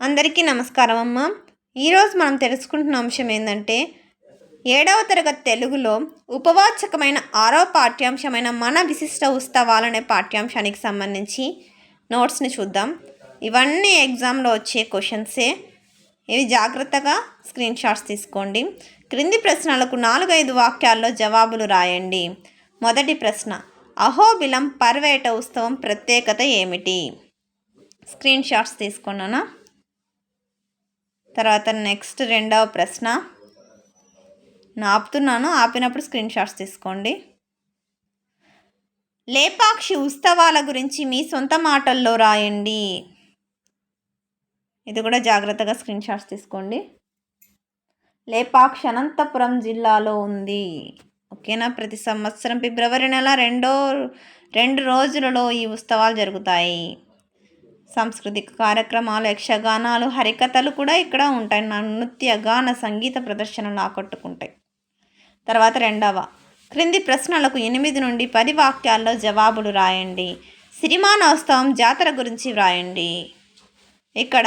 అందరికీ నమస్కారం అమ్మ. ఈరోజు మనం తెలుసుకుంటున్న అంశం ఏంటంటే 7వ తరగతి తెలుగులో ఉపవాచకమైన 6వ పాఠ్యాంశమైన మన విశిష్ట ఉత్సవాలనే పాఠ్యాంశానికి సంబంధించి నోట్స్ని చూద్దాం. ఇవన్నీ ఎగ్జామ్లో వచ్చే క్వశ్చన్సే. ఇవి జాగ్రత్తగా స్క్రీన్ షాట్స్ తీసుకోండి. క్రింది ప్రశ్నలకు 4-5 వాక్యాల్లో జవాబులు రాయండి. మొదటి ప్రశ్న, అహోబిలం పర్వేట ఉత్సవం ప్రత్యేకత ఏమిటి? స్క్రీన్ షాట్స్ తీసుకున్నానా? తర్వాత నెక్స్ట్ రెండవ ప్రశ్న, ఆపుతున్నాను, ఆపినప్పుడు స్క్రీన్ షాట్స్ తీసుకోండి. లేపాక్షి ఉత్సవాల గురించి మీ సొంత మాటల్లో రాయండి. ఇది కూడా జాగ్రత్తగా స్క్రీన్ షాట్స్ తీసుకోండి. లేపాక్షి అనంతపురం జిల్లాలో ఉంది. ఓకేనా? ప్రతి సంవత్సరం ఫిబ్రవరి నెల 2 రోజులలో ఈ ఉత్సవాలు జరుగుతాయి. సాంస్కృతిక కార్యక్రమాలు, యక్షగానాలు, హరికథలు కూడా ఇక్కడ ఉంటాయి. నృత్య, గాన, సంగీత ప్రదర్శనలు ఆకట్టుకుంటాయి. తర్వాత రెండవ, క్రింది ప్రశ్నలకు 8 నుండి 10 వాక్యాల్లో జవాబులు రాయండి. సిరిమానోత్సవం జాతర గురించి వ్రాయండి. ఇక్కడ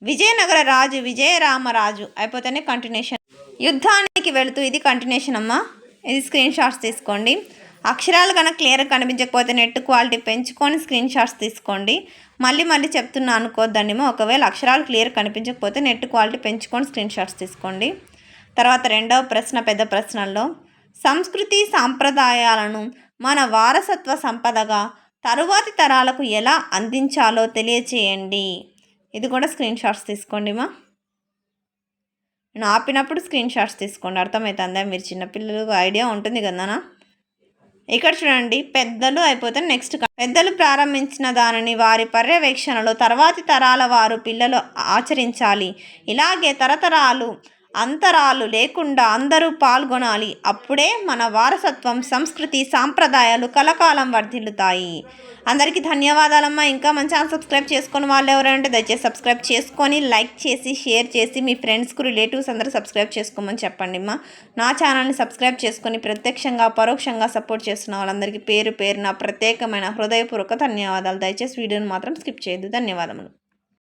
విజయనగర రాజు విజయరామరాజు అయిపోతేనే కంటిన్యూషన్. యుద్ధానికి వెళుతూ, ఇది కంటిన్యూషన్ అమ్మ. ఇది స్క్రీన్ షాట్స్ తీసుకోండి. అక్షరాలు కనుక క్లియర్గా కనిపించకపోతే నెట్ క్వాలిటీ పెంచుకొని స్క్రీన్ షాట్స్ తీసుకోండి. మళ్ళీ చెప్తున్నా అనుకోద్దండిమో. ఒకవేళ అక్షరాలు క్లియర్ కనిపించకపోతే నెట్ క్వాలిటీ పెంచుకొని స్క్రీన్ షాట్స్ తీసుకోండి. తర్వాత రెండవ ప్రశ్న, పెద్ద ప్రశ్నల్లో సంస్కృతి సాంప్రదాయాలను మన వారసత్వ సంపదగా తరువాతి తరాలకు ఎలా అందించాలో తెలియచేయండి. ఇది కూడా స్క్రీన్ షాట్స్ తీసుకోండి మా. నేను ఆపినప్పుడు స్క్రీన్ షాట్స్ తీసుకోండి. అర్థమవుతుందా? మీరు చిన్నపిల్లలకు ఐడియా ఉంటుంది కదనా? ఇక్కడ చూడండి, పెద్దలు అయిపోతే నెక్స్ట్, పెద్దలు ప్రారంభించిన దానిని వారి పర్యవేక్షణలో తర్వాతి తరాల వారు పిల్లలు ఆచరించాలి. ఇలాగే తరతరాలు అంతరాలు లేకుండా అందరూ పాల్గొనాలి. అప్పుడే మన వారసత్వం, సంస్కృతి, సాంప్రదాయాలు కలకాలం వర్ధిల్లుతాయి. అందరికీ ధన్యవాదాలమ్మా. ఇంకా మన ఛానల్ సబ్స్క్రైబ్ చేసుకుని వాళ్ళు ఎవరంటే దయచేసి సబ్స్క్రైబ్ చేసుకొని, లైక్ చేసి, షేర్ చేసి మీ ఫ్రెండ్స్కు, రిలేటివ్స్ అందరూ సబ్స్క్రైబ్ చేసుకోమని చెప్పండి అమ్మా. నా ఛానల్ని సబ్స్క్రైబ్ చేసుకొని ప్రత్యక్షంగా పరోక్షంగా సపోర్ట్ చేస్తున్న వాళ్ళందరికీ పేరు పేరున ప్రత్యేకమైన హృదయపూర్వక ధన్యవాదాలు. దయచేసి వీడియోని మాత్రం స్కిప్ చేయొద్దు. ధన్యవాదములు.